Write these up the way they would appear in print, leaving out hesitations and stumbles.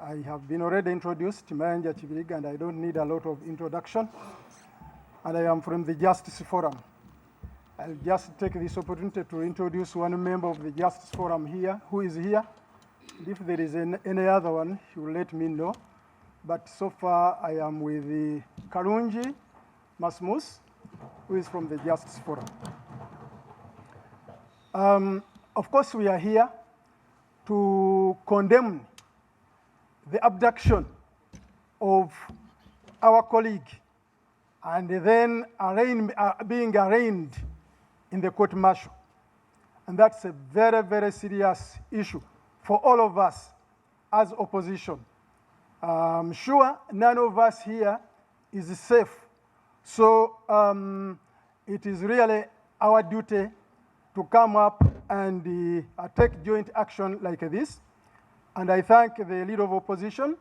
I have been already introduced, Mayanja Chibiriga, and I don't need a lot of introduction. And I am from the Justice Forum. I'll just take this opportunity to introduce one member of the Justice Forum here, who is here. If there is any other one, he will let me know. But so far, I am with the Karungi Masmus, who is from the Justice Forum. Of course, we are here to condemn the abduction of our colleague and then being arraigned in the court martial. And that's a very, very serious issue for all of us as opposition. I'm sure none of us here is safe. So it is really our duty to come up and take joint action like this. And I thank the leader of opposition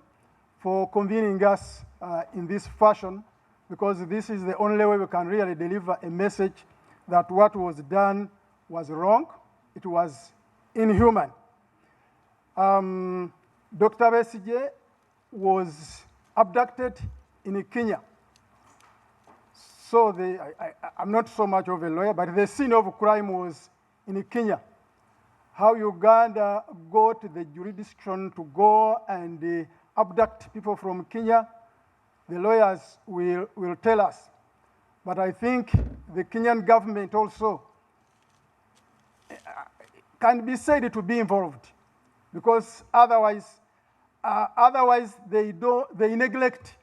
for convening us in this fashion, because this is the only way we can really deliver a message that what was done was wrong, it was inhuman. Dr. Besigye was abducted in Kenya. So I'm not so much of a lawyer, but the scene of crime was in Kenya. How Uganda got the jurisdiction to go and abduct people from Kenya, the lawyers will tell us. But I think the Kenyan government also can be said to be involved, because otherwise they neglect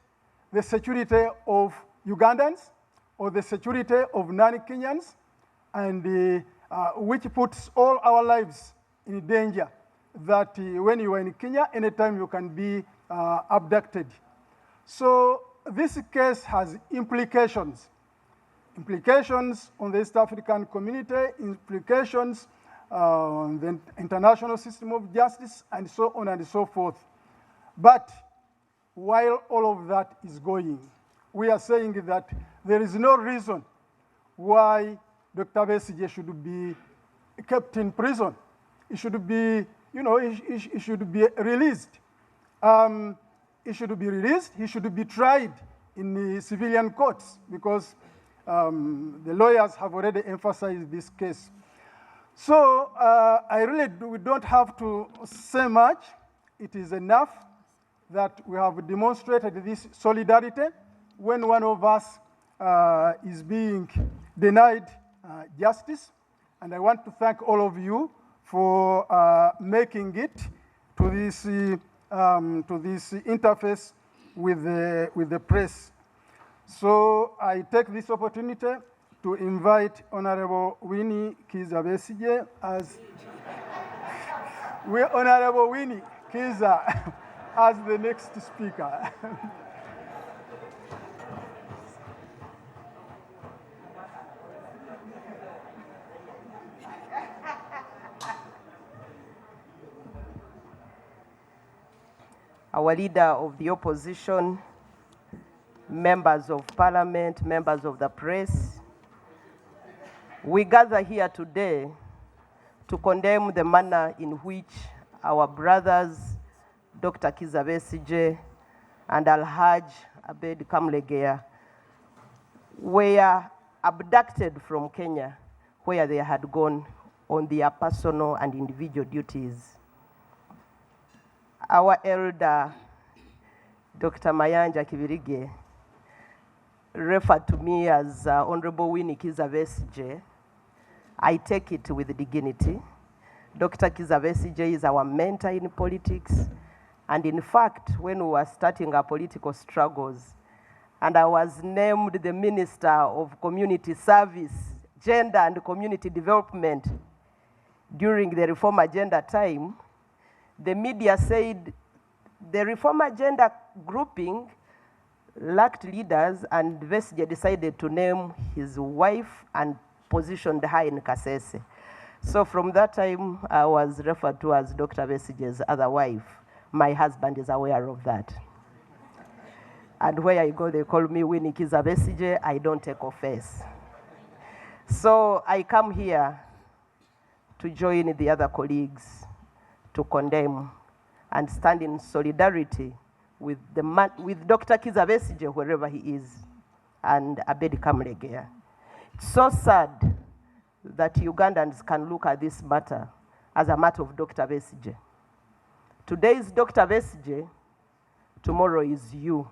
the security of Ugandans or the security of non-Kenyans, and which puts all our lives in danger, that when you are in Kenya, anytime you can be abducted. So this case has implications on the East African community, implications on the international system of justice, and so on and so forth. But while all of that is going, we are saying that there is no reason why Dr. Besigye should be kept in prison. He should be, he should be released. He should be released. He should be tried in the civilian courts, because the lawyers have already emphasized this case. So we don't have to say much. It is enough that we have demonstrated this solidarity when one of us is being denied justice. And I want to thank all of you for making it to this interface with the press. So I take this opportunity to invite Honorable Winnie Kiiza Besigye as Honorable Winnie Kiiza as the next speaker. Our leader of the opposition, members of parliament, members of the press, we gather here today to condemn the manner in which our brothers, Dr. Kiiza Besigye and Alhaj Abed Kamlegea, were abducted from Kenya, where they had gone on their personal and individual duties. Our elder, Dr. Mayanja Chibiriga, referred to me as Honorable Winnie Kiiza Besigye. I take it with dignity. Dr. Kiiza Besigye is our mentor in politics. And in fact, when we were starting our political struggles, and I was named the Minister of Community Service, Gender and Community Development during the Reform Agenda time, the media said the Reform Agenda grouping lacked leaders, and Besigye decided to name his wife and positioned her in Kasese. So from that time, I was referred to as Dr. Besigye's other wife. My husband is aware of that. And where I go, they call me Winnie Kiiza Besigye. I don't take offense. So I come here to join the other colleagues to condemn and stand in solidarity with Dr. Kiiza Besigye, wherever he is, and Abedi Kamulegea. It's so sad that Ugandans can look at this matter as a matter of Dr. Besigye. Today is Dr. Besigye, tomorrow is you.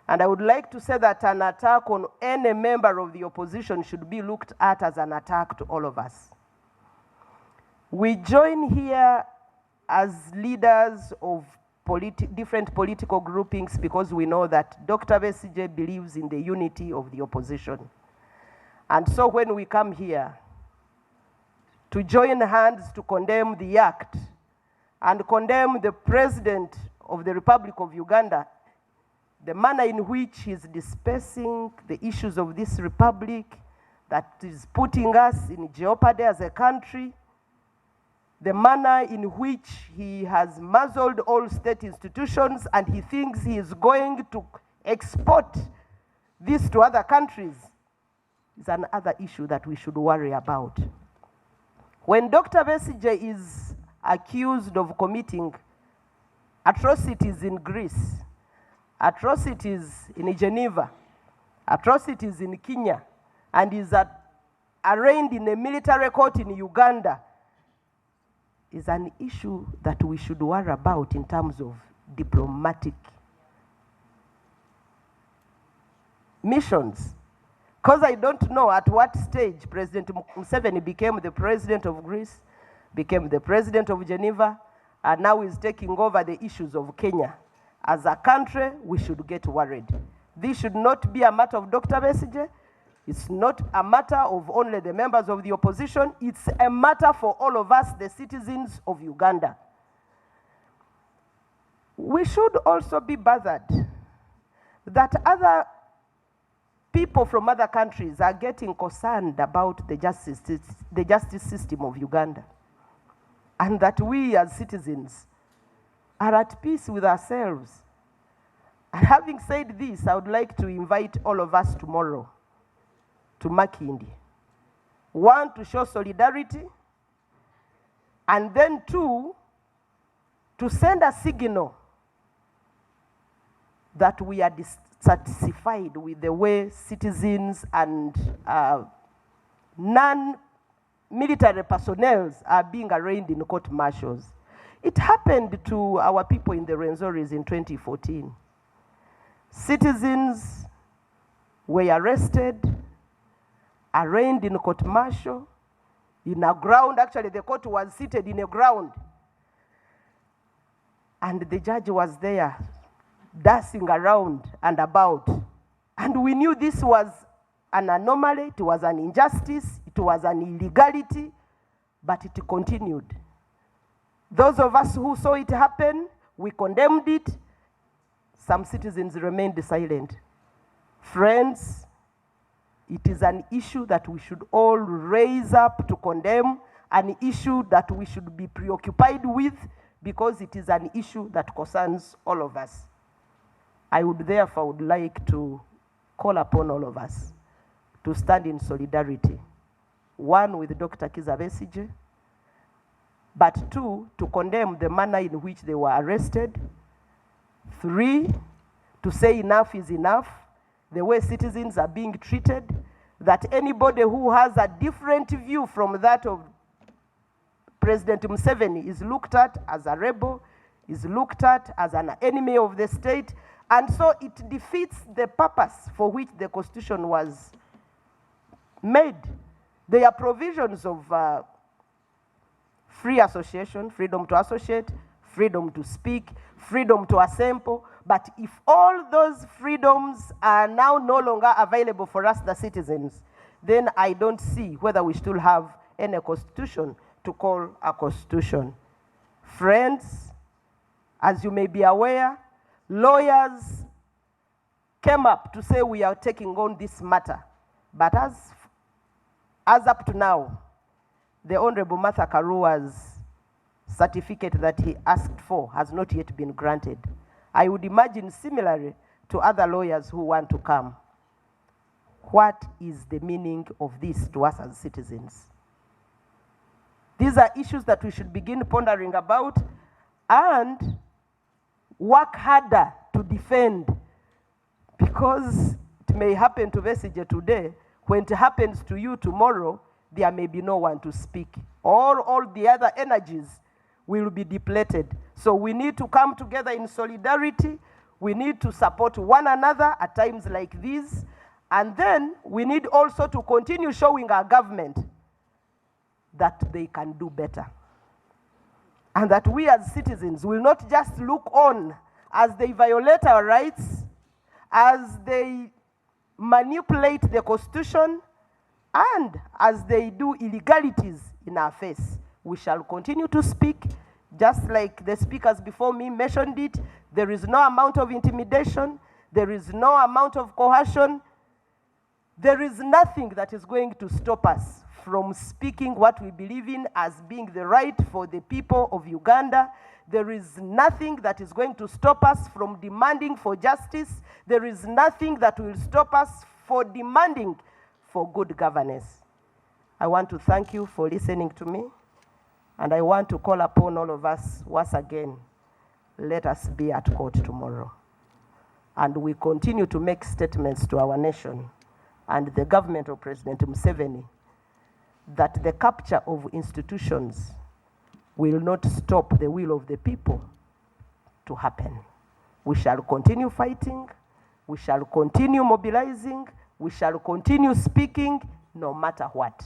And I would like to say that an attack on any member of the opposition should be looked at as an attack to all of us. We join here as leaders of different political groupings because we know that Dr. Besigye believes in the unity of the opposition. And so when we come here to join hands to condemn the act and condemn the President of the Republic of Uganda, the manner in which he's dispersing the issues of this republic, that is putting us in jeopardy as a country, the manner in which he has muzzled all state institutions and he thinks he is going to export this to other countries, is another issue that we should worry about. When Dr. Besigye is accused of committing atrocities in Greece, atrocities in Geneva, atrocities in Kenya, and is arraigned in a military court in Uganda, is an issue that we should worry about in terms of diplomatic missions. Because I don't know at what stage President Museveni became the president of Greece, became the president of Geneva, and now is taking over the issues of Kenya. As a country, we should get worried. This should not be a matter of Dr. Besigye. It's not a matter of only the members of the opposition. It's a matter for all of us, the citizens of Uganda. We should also be bothered that other people from other countries are getting concerned about the justice system of Uganda, and that we as citizens are at peace with ourselves. And having said this, I would like to invite all of us tomorrow to Makindi. One, to show solidarity, and then two, to send a signal that we are dissatisfied with the way citizens and non-military personnel are being arraigned in court martials. It happened to our people in the Renzoris in 2014. Citizens were arrested, arraigned in court martial, in a ground. Actually, the court was seated in a ground. And the judge was there, dancing around and about. And we knew this was an anomaly, it was an injustice, it was an illegality, but it continued. Those of us who saw it happen, we condemned it. Some citizens remained silent. Friends, it is an issue that we should all raise up to condemn, an issue that we should be preoccupied with, because it is an issue that concerns all of us. I would therefore like to call upon all of us to stand in solidarity. One, with Dr. Kiiza Besigye, but two, to condemn the manner in which they were arrested. Three, to say enough is enough, the way citizens are being treated, that anybody who has a different view from that of President Museveni is looked at as a rebel, is looked at as an enemy of the state, and so it defeats the purpose for which the Constitution was made. There are provisions of free association, freedom to associate, freedom to speak, freedom to assemble. But if all those freedoms are now no longer available for us, the citizens, then I don't see whether we still have any constitution to call a constitution. Friends, as you may be aware, lawyers came up to say we are taking on this matter. But as up to now, the Honorable Martha Karua's certificate that he asked for has not yet been granted. I would imagine similarly to other lawyers who want to come. What is the meaning of this to us as citizens? These are issues that we should begin pondering about. and work harder to defend, because it may happen to Besigye today. When it happens to you tomorrow, there may be no one to speak. All the other energies will be depleted. So we need to come together in solidarity. We need to support one another at times like these. And then we need also to continue showing our government that they can do better. And that we as citizens will not just look on as they violate our rights, as they manipulate the Constitution, and as they do illegalities in our face. We shall continue to speak, just like the speakers before me mentioned it. There is no amount of intimidation. There is no amount of coercion. There is nothing that is going to stop us from speaking what we believe in as being the right for the people of Uganda. There is nothing that is going to stop us from demanding for justice. There is nothing that will stop us for demanding for good governance. I want to thank you for listening to me, and I want to call upon all of us once again, let us be at court tomorrow. And we continue to make statements to our nation and the government of President Museveni that the capture of institutions will not stop the will of the people to happen. We shall continue fighting, we shall continue mobilizing, we shall continue speaking, no matter what.